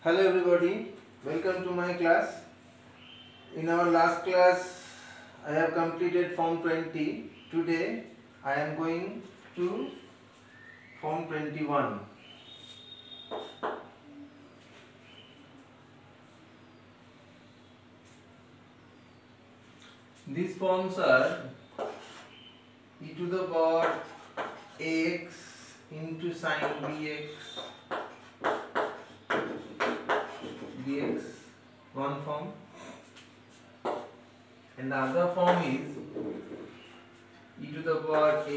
Hello everybody, welcome to my class. In our last class I have completed form 20. Today I am going to form 21. These forms are e to the power ax into sine bx dx, one form, and the other form is e to the power ax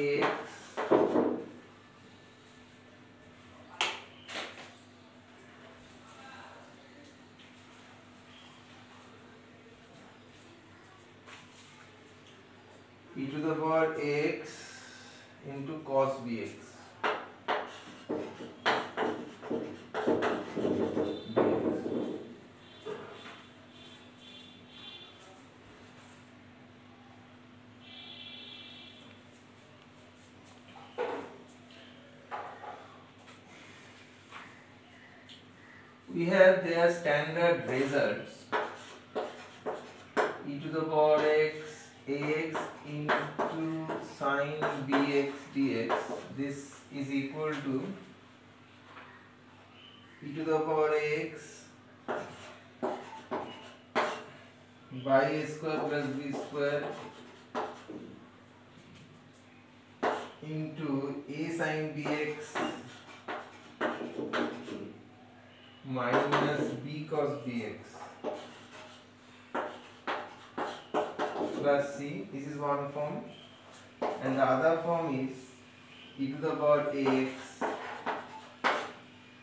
e to the power ax into cos bx. We have their standard results. E to the power x ax into sine bx dx. This is equal to e to the power x by a square plus b square into a sine bx minus b cos bx plus c. This is one form, and the other form is e to the power ax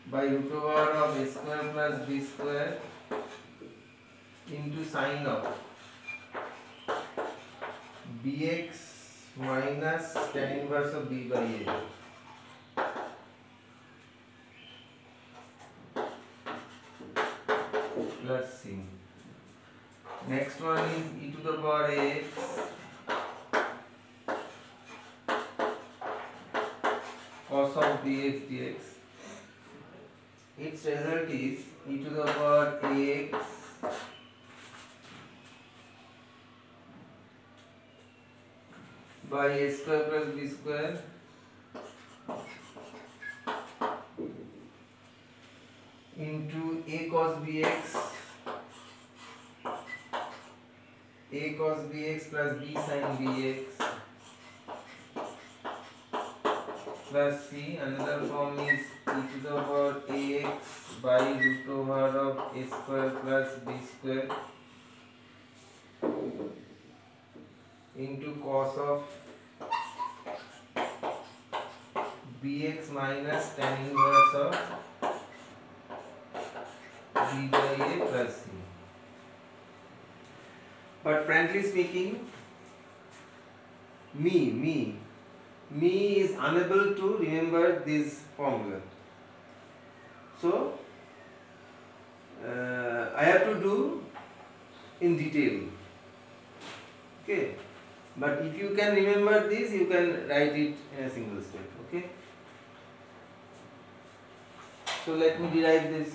by root over of a square plus b square into sine of bx minus tan inverse of b by a. Plus c. Next one is e to the power ax cos of bx dx. Its result is e to the power ax by a square plus b square into a cos bx plus b sin bx plus c. Another form is e to the power ax by root over of a square plus b square into cos of bx minus tan inverse of b by a plus c. But frankly speaking, me is unable to remember this formula. So I have to do in detail. Okay. But if you can remember this, you can write it in a single step. Okay. So let me derive this.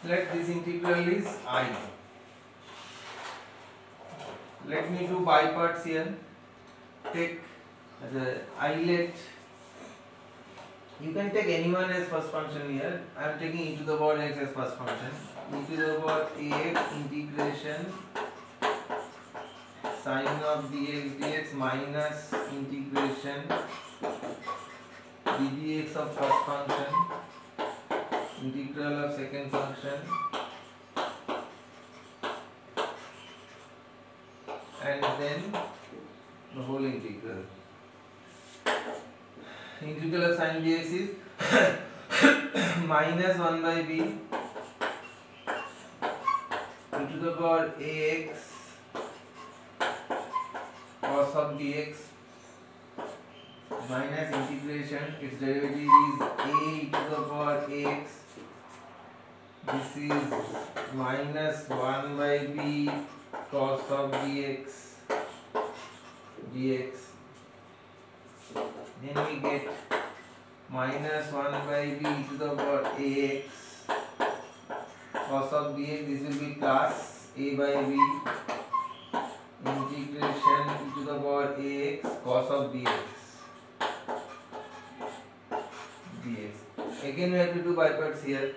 Let this integral is I. Let me do by parts here. Take the I-let. You can take anyone as first function here. I am taking e to the power x as first function. E to the power ax integration sine of dx dx minus integration ddx of first function, integral of second function, and then the whole integral. Integral of sine dx is minus 1 by b e to the power ax cos of dx minus integration, its derivative is a e to the power ax this is minus 1 by b cos of dx. Then we get minus 1 by b to the power ax cos of dx. This will be plus a by b integration e to the power ax cos of dx. Again we have to do by parts here.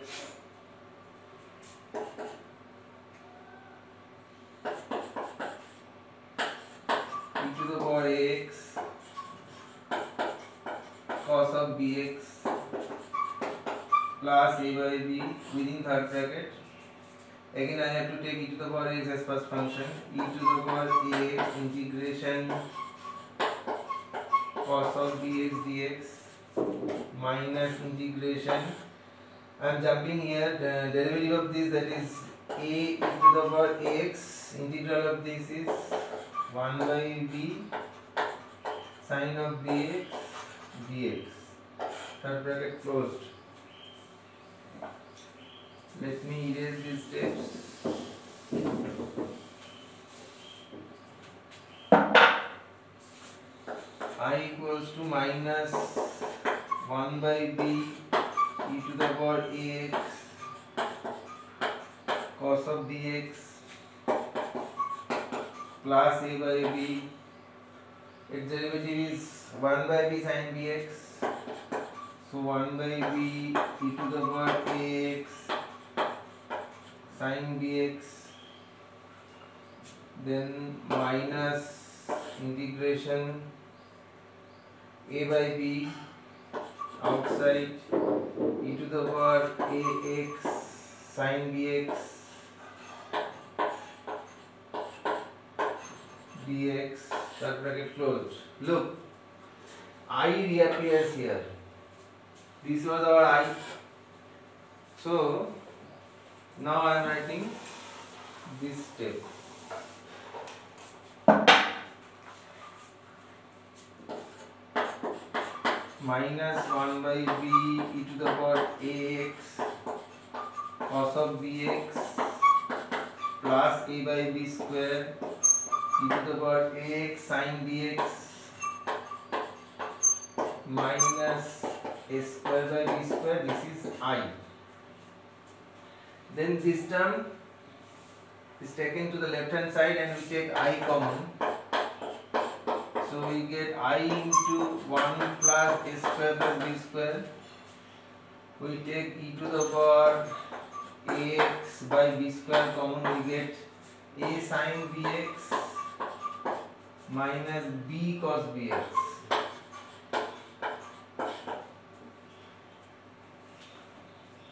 E to the power ax cos of dx plus a by b within third bracket. Again I have to take e to the power x as first function. E to the power ax integration cos of dx minus integration. I am jumping here, the derivative of this, that is a e to the power x, integral of this is 1 by b sin of dx. Third bracket closed. Let me erase these steps. I equals to minus 1 by b e to the power ax cos of dx plus a by b. Its derivative is 1 by b sin bx. So 1 by b e to the power ax sin bx. Then minus integration a by b outside e to the power ax sin bx dx. Third bracket closed. Look, I reappears here. This was our I. So now I am writing this step. Minus 1 by b e to the power ax cos of bx plus a by b square e to the power ax sin bx minus a square by b square. This is I. Then this term is taken to the left hand side and we take I common. So we get I into 1 plus a square plus b square. We take e to the power ax by b square common. We get a sin bx minus b cos bx.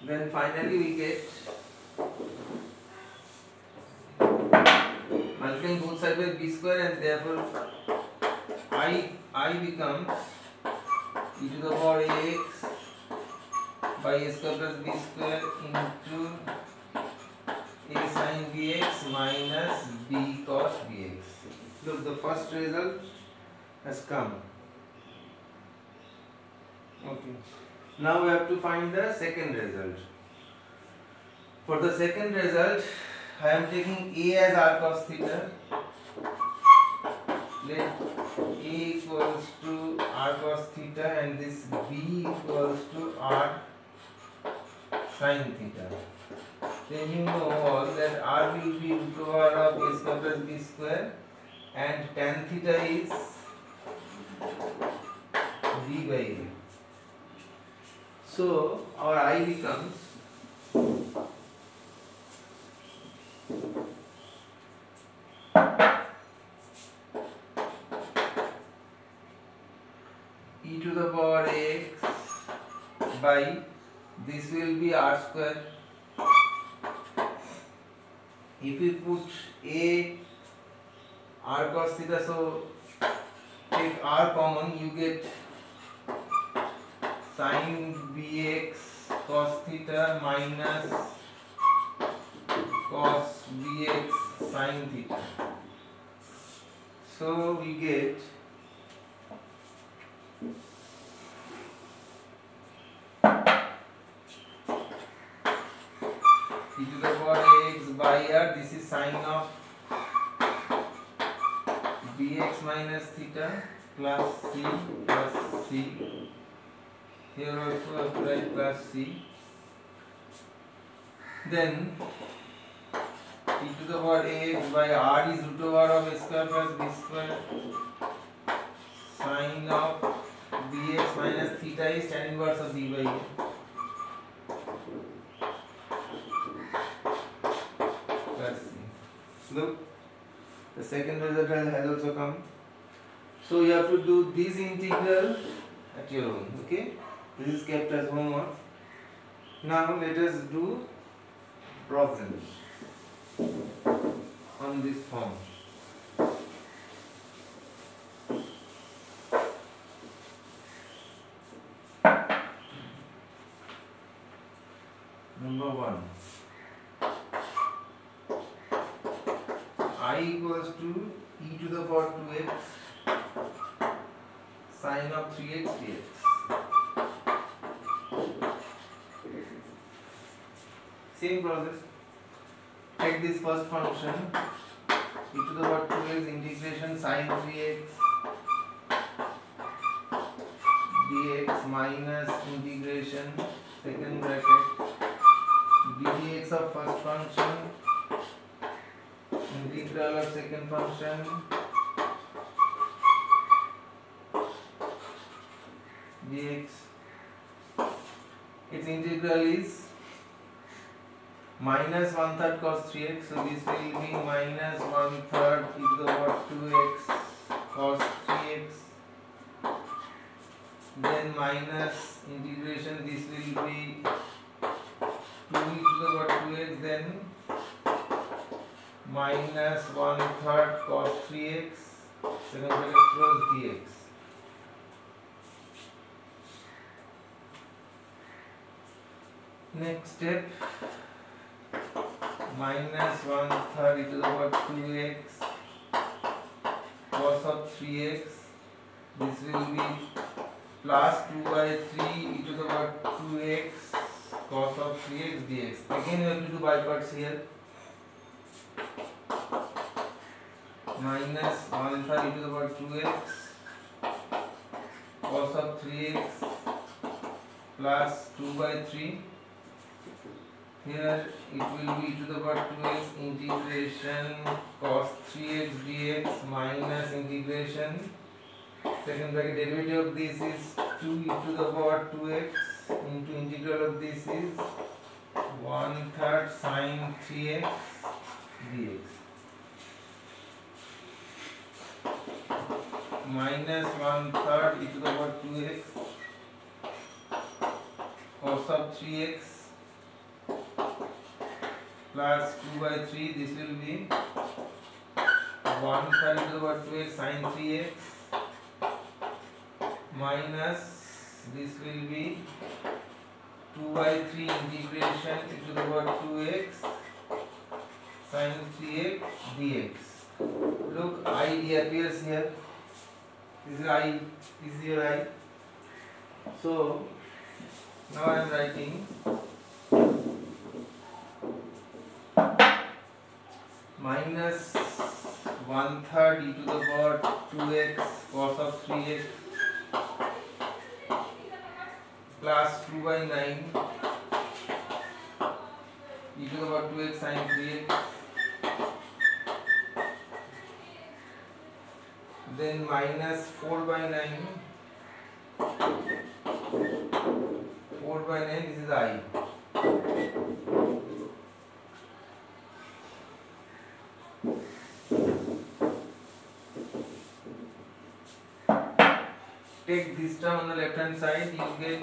Then finally we get multiplying both sides by b square, and therefore I becomes e to the power ax by a square plus b square into a sin bx minus b cos bx. Look, the first result has come. Okay. Now we have to find the second result. For the second result, I am taking a as r cos theta. Let a equals to r cos theta and this b equals to r sin theta. Then you know all that r will be root over of a square plus b square and tan theta is d by a. So our I becomes e to the power x by, this will be r square. If we put a r cos theta, so take r common, you get sin bx cos theta minus cos bx sin theta. So we get e to the power x by r. This is sine of bx minus theta plus c plus c. Here also I have to write plus c. Then e to the power ax by r is root over of a square plus b square. Sine of bx minus theta is tan inverse of b by a. Plus c. Look, the second result has also come. So you have to do this integral at your own. Okay, this is kept as homework. Now let us do problem on this form. Number 1. I equals to e to the power 2x sine of 3x dx. Same process. Take this first function e to the power 2x integration sine 3x dx minus integration second bracket b dx of first function integral of second function dx. Its integral is minus 1/3 cos 3x, so this will be minus 1/3 e to the power 2x cos 3x. Then minus integration, this will be 2 e to the power 2x, then minus 1/3 cos 3x second bracket close dx. Next step, minus 1/3 e to the power 2x cos of 3x, this will be plus 2/3 e to the power 2x cos of 3x dx. Again we have to do by parts here. Minus 1/3 e to the power 2x cos of 3x plus 2/3. Here it will be e to the power 2x integration cos 3x dx minus integration second bracket derivative of this is 2 e to the power 2x into integral of this is 1/3 sine 3x dx. Minus 1/3 e to the power 2x cos of 3x plus 2/3, this will be 1/3 e to the power 2x sine 3x minus this will be 2/3 integration e to the power 2x sine 3x dx. Look, I appears here. This is I, this is your I. So now I am writing minus 1/3 e to the power 2x cos of 3x plus 2/9 e to the power 2x sine 3x, then minus 4/9, 4/9, this is I. Take this term on the left hand side, you get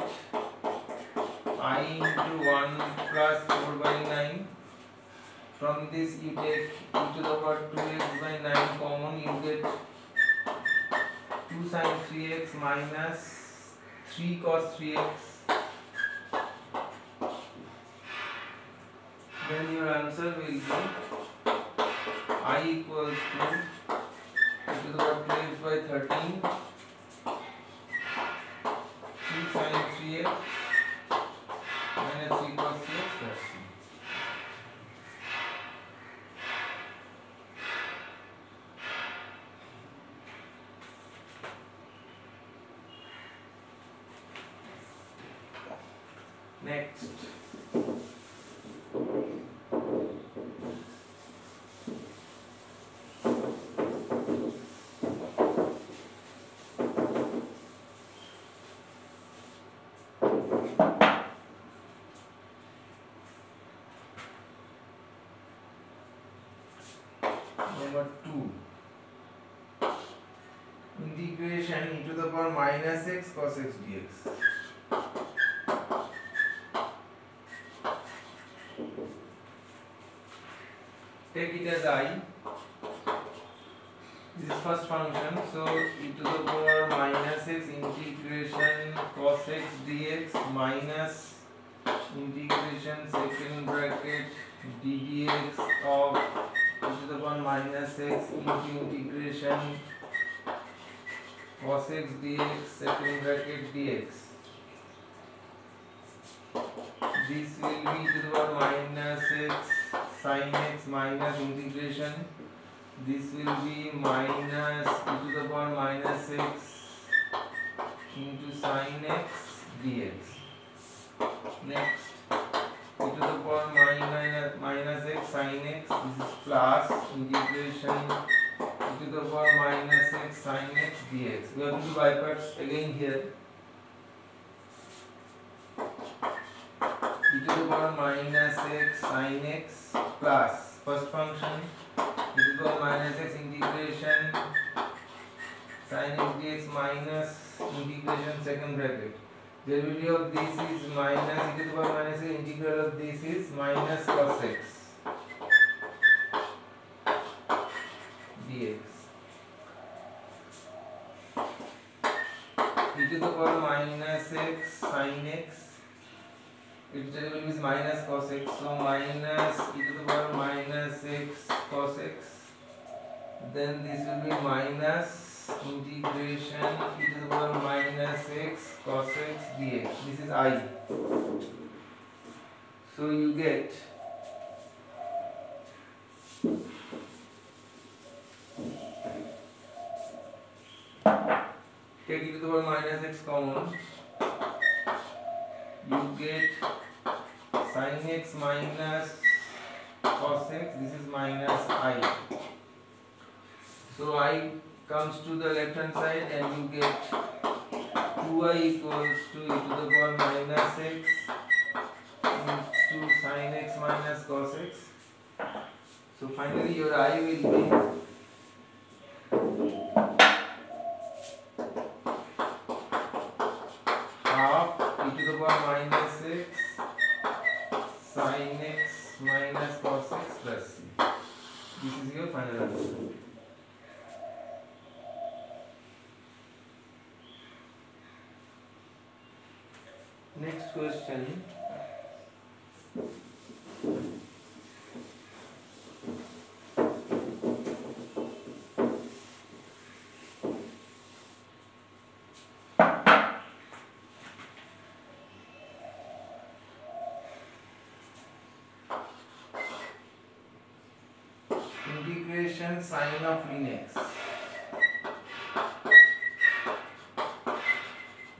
I into 1 plus 4/9. From this you take e to the power 2x by 9 common, you get 2 sin 3x minus 3 cos 3x. Then your answer will be I equals to e to the power 2x by 13 3 sin 3x minus 3 cos 3x. Next, number 2. Integration e to the power minus x cos x dx. Take it as I. This is first function, so e to the power minus x integration cos x dx minus integration second bracket d dx of e to the power minus x into integration cos x dx second bracket dx. This will be e to the power minus x sin x minus integration. This will be minus e to the power minus x into sin x dx. Next, e to the power minus x sin x. This is plus integration e to the power minus x sin x dx. We have to do by parts again here. E to the power minus x sin x plus first function e to the power minus x integration sin x dx minus integration second bracket. Derivative of this is minus e to the power minus x, integral of this is minus cos x dx. E to the power minus x sin x, its derivative is minus cos x, so minus e to the power minus x cos x. Then this will be minus integration e to the power minus x cos x dx. This is I. So you get take e to the power minus x common. You get sin x minus cos x. This is minus I. So I comes to the left hand side and you get 2i equals to e to the power minus x into sin x minus cos x. So finally your I will be half e to the power minus x sin x minus cos x plus c. This is your final answer. Next question. Integration sine of ln x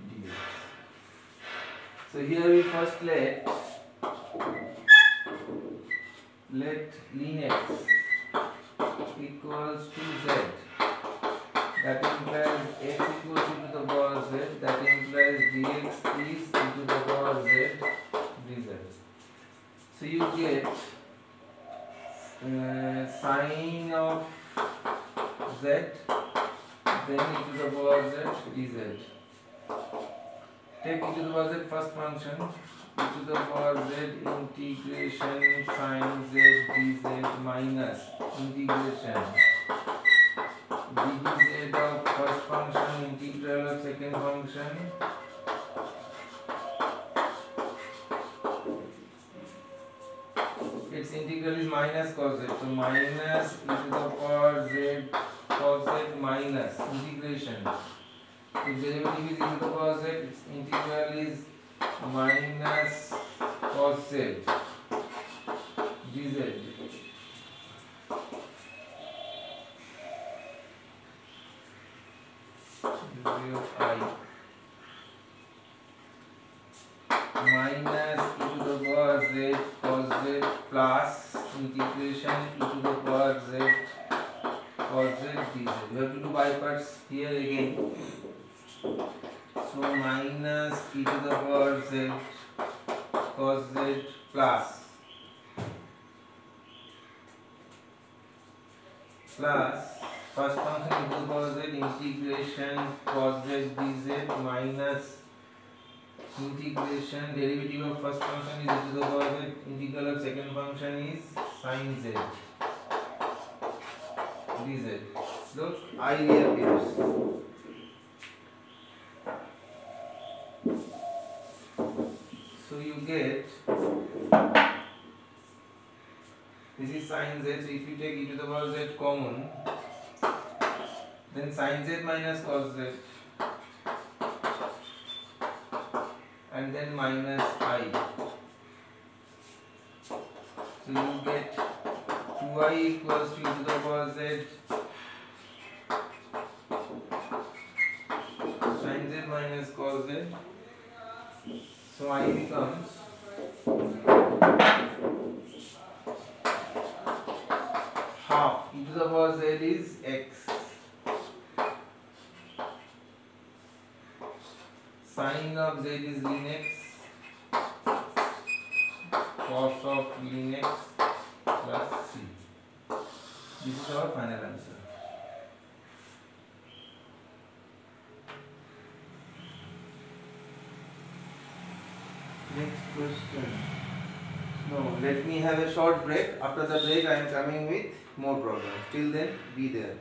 dx. So here we first let ln x equals to z. That implies x equals e to the power z. That implies dx is e to the power z dz. So you get sine of z, then e to the power z dz. Take e to the power z first function, e to the power z integration sin z dz minus integration dz of first function integral of second function its integral is minus cos z, so minus e to the power z cos z minus integration. Its derivative is e to the power z, its integral is minus cos z dz. Derivative of I minus z cos z plus integration e to the power z cos z dz. We have to do by parts here again. So minus e to the power z cos z plus first function e to the power z integration cos z dz minus integration derivative of first function is e to the power z, integral of second function is sin z dz. Look, I reappears. So you get this is sin z. So if you take e to the power z common, then sin z minus cos z, and then minus I. So you get 2i equals to e to the power z sin z minus cos z. So I becomes half e to the power z is x, sin of z is ln x, cos of ln x plus c. This is our final answer. Next question. No, let me have a short break. After the break, I am coming with more problems. Till then, be there.